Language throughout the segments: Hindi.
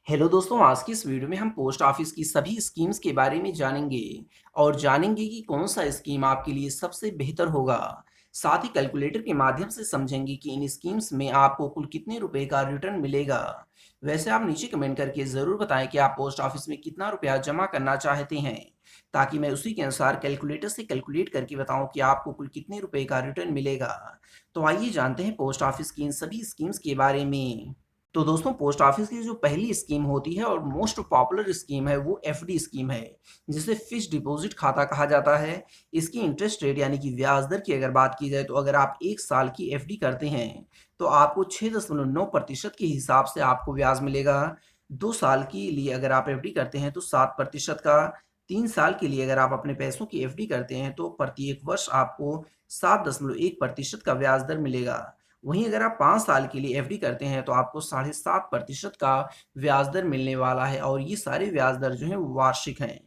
हेलो दोस्तों, आज की इस वीडियो में हम पोस्ट ऑफिस की सभी स्कीम्स के बारे में जानेंगे और जानेंगे कि कौन सा स्कीम आपके लिए सबसे बेहतर होगा। साथ ही कैलकुलेटर के माध्यम से समझेंगे कि इन स्कीम्स में आपको कुल कितने रुपए का रिटर्न मिलेगा। वैसे आप नीचे कमेंट करके ज़रूर बताएं कि आप पोस्ट ऑफिस में कितना रुपया जमा करना चाहते हैं, ताकि मैं उसी के अनुसार कैलकुलेटर से कैलकुलेट करके बताऊं कि आपको कुल कितने रुपए का रिटर्न मिलेगा। तो आइए जानते हैं पोस्ट ऑफिस की इन सभी स्कीम्स के बारे में। तो दोस्तों, पोस्ट ऑफिस की जो पहली स्कीम होती है और मोस्ट पॉपुलर स्कीम है वो एफडी स्कीम है, जिसे फिक्स्ड डिपॉजिट खाता कहा जाता है। इसकी इंटरेस्ट रेट यानी कि ब्याज दर की अगर बात की जाए तो अगर आप 1 साल की एफडी करते हैं तो आपको 6.9% के हिसाब से आपको ब्याज मिलेगा। 2 साल के लिए अगर आप एफडी करते हैं तो 7% का। 3 साल के लिए अगर आप अपने पैसों की एफडी करते हैं तो प्रत्येक वर्ष आपको 7.1% का ब्याज दर मिलेगा। वहीं अगर आप 5 साल के लिए एफडी करते हैं तो आपको 7.5% का ब्याज दर मिलने वाला है और ये सारे ब्याज दर जो है वो वार्षिक हैं।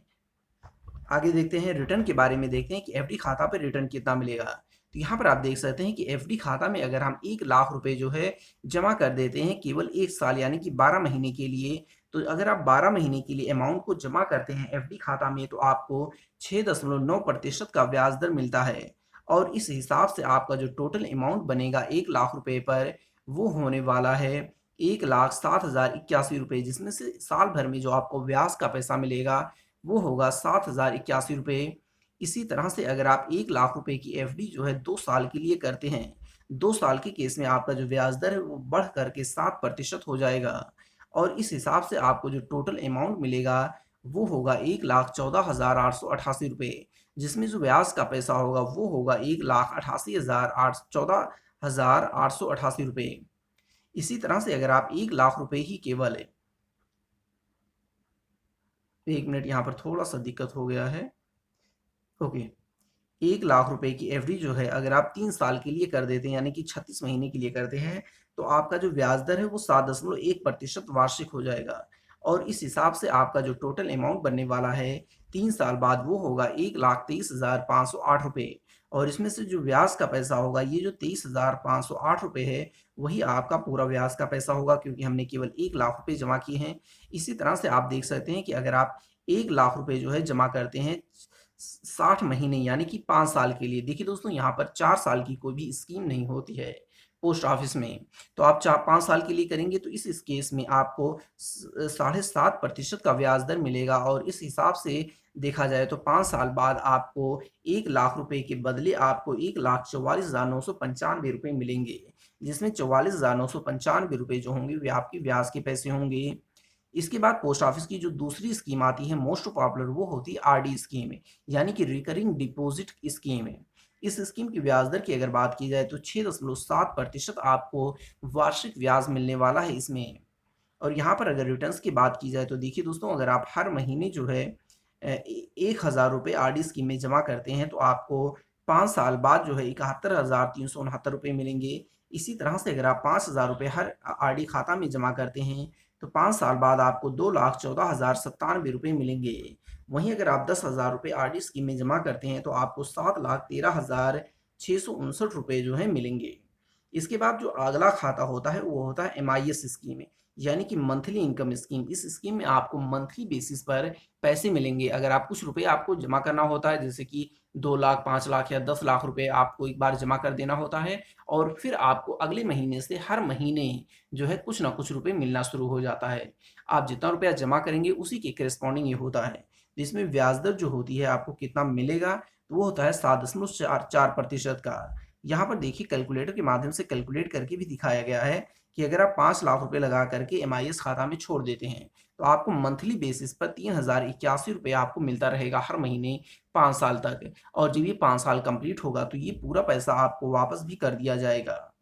आगे देखते हैं रिटर्न के बारे में, देखते हैं कि एफडी खाता पे रिटर्न कितना मिलेगा। तो यहाँ पर आप देख सकते हैं कि एफडी खाता में अगर हम 1 लाख रुपए जो है जमा कर देते हैं केवल 1 साल यानी कि 12 महीने के लिए, तो अगर आप 12 महीने के लिए अमाउंट को जमा करते हैं एफडी खाता में तो आपको 6.9% का ब्याज दर मिलता है। और इस हिसाब से आपका जो टोटल अमाउंट बनेगा 1 लाख रुपए पर, वो होने वाला है 1,07,081 रुपये, जिसमें से साल भर में जो आपको ब्याज का पैसा मिलेगा वो होगा 7,081 रुपये। इसी तरह से अगर आप 1 लाख रुपए की एफडी जो है 2 साल के लिए करते हैं, 2 साल के केस में आपका जो ब्याज दर है वो बढ़ करके 7% हो जाएगा। और इस हिसाब से आपको जो टोटल अमाउंट मिलेगा वो होगा 1,14,888 रुपये, जिसमें जो ब्याज का पैसा होगा वो होगा 1,88,14,888 रुपये। इसी तरह से अगर आप 1 लाख रुपए ही केवल, 1 मिनट यहाँ पर थोड़ा सा दिक्कत हो गया है। ओके, 1 लाख रुपए की एफडी जो है अगर आप 3 साल के लिए कर देते हैं यानी कि 36 महीने के लिए करते हैं तो आपका जो ब्याज दर है वो 7.1% वार्षिक हो जाएगा। और इस हिसाब से आपका जो टोटल अमाउंट बनने वाला है 3 साल बाद वो होगा 1,23,508 रुपये। और इसमें से जो ब्याज का पैसा होगा, ये जो 23,508 रुपये है, वही आपका पूरा ब्याज का पैसा होगा क्योंकि हमने केवल 1 लाख रुपए जमा किए हैं। इसी तरह से आप देख सकते हैं कि अगर आप 1 लाख रुपए जो है जमा करते हैं 60 महीने यानी कि 5 साल के लिए, देखिए दोस्तों यहाँ पर 4 साल की कोई भी स्कीम नहीं होती है पोस्ट ऑफिस में। तो आप 5 साल के लिए करेंगे तो इस केस में आपको 7.5% का ब्याज दर मिलेगा। और इस हिसाब से देखा जाए तो 5 साल बाद आपको 1 लाख रुपए के बदले आपको 1,44,995 रुपये मिलेंगे, जिसमें 44,995 रुपये जो होंगे वे आपके ब्याज के पैसे होंगे। इसके बाद पोस्ट ऑफिस की जो दूसरी स्कीम आती है मोस्ट पॉपुलर, वो होती है आरडी स्कीम, यानी कि रिकरिंग डिपॉजिट स्कीम है। इस स्कीम की ब्याज दर की अगर बात की जाए तो 6.7% आपको वार्षिक ब्याज मिलने वाला है इसमें। और यहाँ पर अगर रिटर्न्स की बात की जाए तो देखिए दोस्तों, अगर आप हर महीने जो है 1,000 रुपये आरडी स्कीम में जमा करते हैं तो आपको 5 साल बाद जो है 71,369 रुपये मिलेंगे। इसी तरह से अगर आप 5,000 रुपये हर आरडी खाता में जमा करते हैं तो 5 साल बाद आपको 2,14,097 रुपये मिलेंगे। वहीं अगर आप 10,000 रुपये आरडी स्कीम में जमा करते हैं तो आपको 7,13,659 रुपये जो है मिलेंगे। इसके बाद जो अगला खाता होता है वो होता है एमआईएस स्कीम, यानी कि मंथली इनकम स्कीम। इस स्कीम में आपको मंथली बेसिस पर पैसे मिलेंगे। अगर आप कुछ रुपए आपको जमा करना होता है, जैसे कि 2 लाख, 5 लाख या 10 लाख रुपए आपको एक बार जमा कर देना होता है, और फिर आपको अगले महीने से हर महीने जो है कुछ ना कुछ रुपए मिलना शुरू हो जाता है। आप जितना रुपया जमा करेंगे उसी के करेस्पॉन्डिंग ये होता है। जिसमें ब्याज दर जो होती है आपको कितना मिलेगा, तो वो होता है 7.44% का। यहाँ पर देखिए कैलकुलेटर के माध्यम से कैलकुलेट करके भी दिखाया गया है कि अगर आप 5 लाख रुपए लगा करके एमआईएस खाता में छोड़ देते हैं तो आपको मंथली बेसिस पर 3,081 रुपये आपको मिलता रहेगा हर महीने 5 साल तक। और जब ये 5 साल कंप्लीट होगा तो ये पूरा पैसा आपको वापस भी कर दिया जाएगा।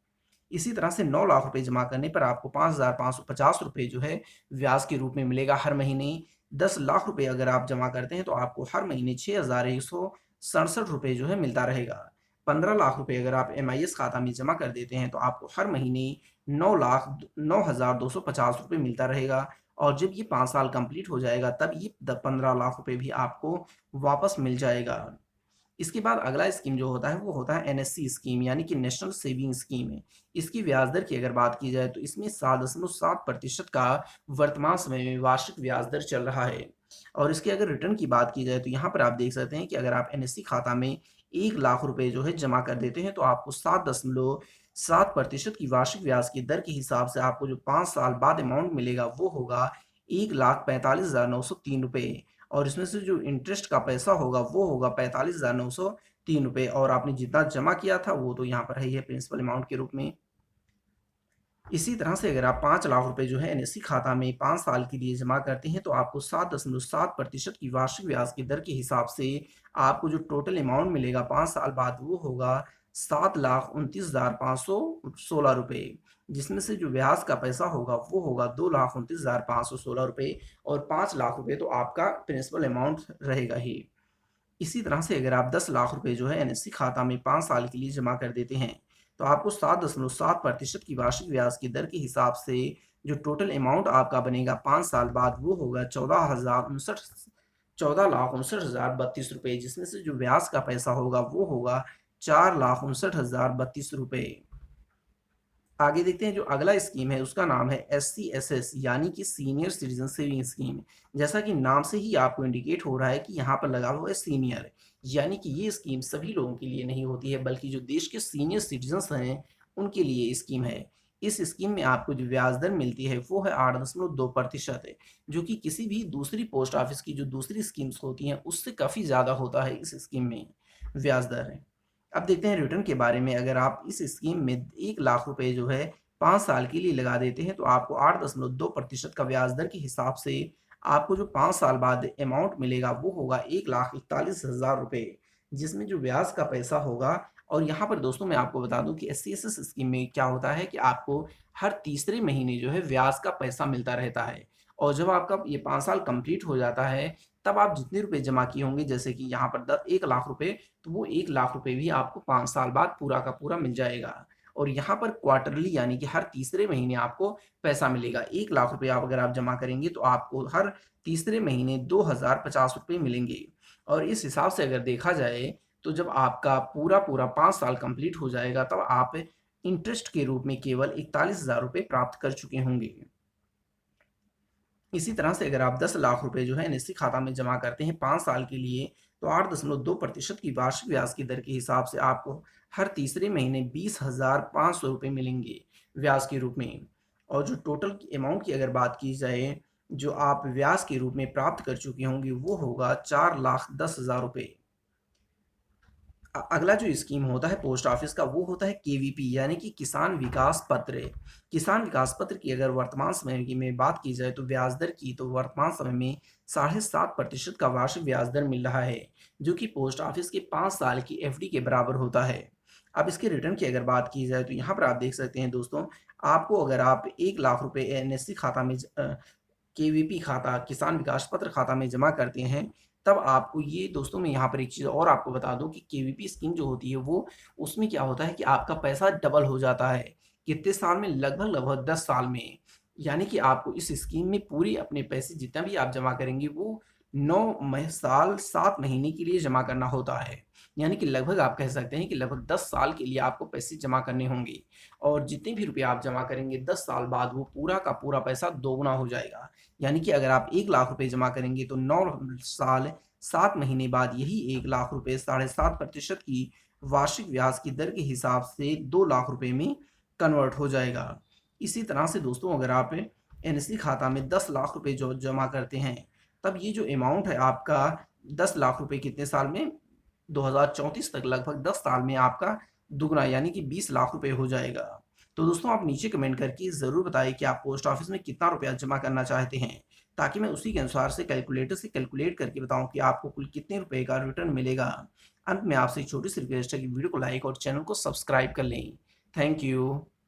इसी तरह से 9 लाख रुपए जमा करने पर आपको 5,550 रुपये जो है ब्याज के रूप में मिलेगा हर महीने। 10 लाख रुपए अगर आप जमा करते हैं तो आपको हर महीने 6,167 रुपये जो है मिलता रहेगा। 15 लाख रुपए अगर आप एमआईएस खाता में जमा कर देते हैं तो आपको हर महीने 9,09,250 रुपये मिलता रहेगा। और जब ये 5 साल कंप्लीट हो जाएगा तब ये 15 लाख रुपए भी आपको वापस मिल जाएगा। इसके बाद अगला स्कीम जो होता है वो होता है एनएससी स्कीम, यानी कि नेशनल सेविंग स्कीम है। इसकी ब्याज दर की अगर बात की जाए तो इसमें 7.7% का वर्तमान समय में वार्षिक ब्याज दर चल रहा है। और इसके अगर रिटर्न की बात की जाए तो यहाँ पर आप देख सकते हैं कि अगर आप एनएससी खाता में 1 लाख रुपए जो है जमा कर देते हैं तो आपको 7.7% की वार्षिक ब्याज की दर के हिसाब से आपको जो 5 साल बाद अमाउंट मिलेगा वो होगा 1,45,903 रुपये। और इसमें से जो इंटरेस्ट का पैसा होगा वो होगा 45,903 रुपये। और आपने जितना जमा किया था वो तो यहाँ पर है ही है प्रिंसिपल अमाउंट के रूप में। इसी तरह से अगर आप 5 लाख रुपए जो है एनएससी खाता में 5 साल के लिए जमा करते हैं तो आपको 7.7% की वार्षिक ब्याज की दर के हिसाब से आपको जो टोटल अमाउंट मिलेगा 5 साल बाद वो होगा 7,29,516 रुपये, जिसमें से जो ब्याज का पैसा होगा वो होगा 2,29,516 रुपये। और 5 लाख रुपए तो आपका प्रिंसिपल अमाउंट रहेगा ही। इसी तरह से अगर आप 10 लाख रुपए जो है एनएससी खाता में 5 साल के लिए जमा कर देते हैं तो आपको 7.7% की वार्षिक ब्याज की दर के हिसाब से जो टोटल अमाउंट आपका बनेगा 5 साल बाद वो होगा 14,59,32 रुपये, जिसमें से जो ब्याज का पैसा होगा वो होगा 4,59,032 रुपये। आगे देखते हैं जो अगला स्कीम है उसका नाम है SCSS, यानी कि सीनियर सिटीजन सेविंग स्कीम। जैसा कि नाम से ही आपको इंडिकेट हो रहा है कि यहाँ पर लगा हुआ है सीनियर, यानी कि ये स्कीम सभी लोगों के लिए नहीं होती है बल्कि जो देश के सीनियर सिटीजन्स हैं उनके लिए ये स्कीम है। इस स्कीम में आपको जो ब्याज दर मिलती है वो है 8.2% है, जो कि किसी भी दूसरी पोस्ट ऑफिस की जो दूसरी स्कीम्स होती हैं उससे काफ़ी ज़्यादा होता है इस स्कीम में ब्याज दर है। अब देखते हैं रिटर्न के बारे में। अगर आप इस स्कीम में 1 लाख रुपए जो है 5 साल के लिए लगा देते हैं तो आपको 8.2% का ब्याज दर के हिसाब से आपको जो 5 साल बाद अमाउंट मिलेगा वो होगा 1,41,000 रुपये, जिसमें जो ब्याज का पैसा होगा। और यहाँ पर दोस्तों मैं आपको बता दूं कि SCSS स्कीम में क्या होता है कि आपको हर तीसरे महीने जो है ब्याज का पैसा मिलता रहता है। और जब आपका ये 5 साल कंप्लीट हो जाता है तब आप जितने रुपए जमा किए होंगे, जैसे कि यहाँ पर 1 लाख रुपए, तो वो 1 लाख रुपए भी आपको 5 साल बाद पूरा का पूरा मिल जाएगा। और यहाँ पर क्वार्टरली यानी कि हर तीसरे महीने आपको पैसा मिलेगा। 1 लाख रुपए आप अगर आप जमा करेंगे तो आपको हर तीसरे महीने 2,050 रुपये मिलेंगे। और इस हिसाब से अगर देखा जाए तो जब आपका पूरा 5 साल कंप्लीट हो जाएगा तब आप इंटरेस्ट के रूप में केवल 41,000 रुपये प्राप्त कर चुके होंगे। इसी तरह से अगर आप 10 लाख रुपए जो है एनएससी खाता में जमा करते हैं 5 साल के लिए तो 8.2% की वार्षिक ब्याज की दर के हिसाब से आपको हर तीसरे महीने 20,500 रुपये मिलेंगे ब्याज के रूप में। और जो टोटल अमाउंट की अगर बात की जाए जो आप ब्याज के रूप में प्राप्त कर चुके होंगे वो होगा 4,10,000 रुपये। अगला जो स्कीम होता है पोस्ट ऑफिस का वो होता है केवीपी, यानी कि किसान विकास पत्र। किसान विकास पत्र की अगर वर्तमान समय की में बात की जाए तो ब्याज दर की तो वर्तमान समय में 7.5% का वार्षिक ब्याज दर मिल रहा है, जो कि पोस्ट ऑफिस के 5 साल की एफडी के बराबर होता है। अब इसके रिटर्न की अगर बात की जाए तो यहाँ पर आप देख सकते हैं दोस्तों, आपको अगर आप 1 लाख रुपए एनएससी खाता में केवीपी खाता किसान विकास पत्र खाता में जमा करते हैं तब आपको ये दोस्तों मैं यहाँ पर एक चीज़ और आपको बता दूं कि केवीपी स्कीम जो होती है वो उसमें क्या होता है कि आपका पैसा डबल हो जाता है। कितने साल में? लगभग 10 साल में। यानी कि आपको इस स्कीम में पूरी अपने पैसे जितना भी आप जमा करेंगे वो 9 साल 7 महीने के लिए जमा करना होता है। यानी कि लगभग आप कह सकते हैं कि लगभग 10 साल के लिए आपको पैसे जमा करने होंगे। और जितने भी रुपए आप जमा करेंगे 10 साल बाद वो पूरा का पूरा पैसा दोगुना हो जाएगा। यानी कि अगर आप 1 लाख रुपए जमा करेंगे तो 9 साल 7 महीने बाद यही 1 लाख रुपए 7.5% की वार्षिक ब्याज की दर के हिसाब से 2 लाख रुपए में कन्वर्ट हो जाएगा। इसी तरह से दोस्तों अगर आप एनएससी खाता में 10 लाख रुपए जो जमा करते हैं तब ये जो अमाउंट है आपका 10 लाख रुपए कितने साल में? 2034 तक लगभग 10 साल में आपका दुगना यानी कि 20 लाख रुपए हो जाएगा। तो दोस्तों आप नीचे कमेंट करके ज़रूर बताइए कि आप पोस्ट ऑफिस में कितना रुपया जमा करना चाहते हैं, ताकि मैं उसी के अनुसार से कैलकुलेटर से कैलकुलेट करके बताऊं कि आपको कुल कितने रुपए का रिटर्न मिलेगा। अंत में आपसे एक छोटी सी रिक्वेस्ट है कि वीडियो को लाइक और चैनल को सब्सक्राइब कर लें। Thank you.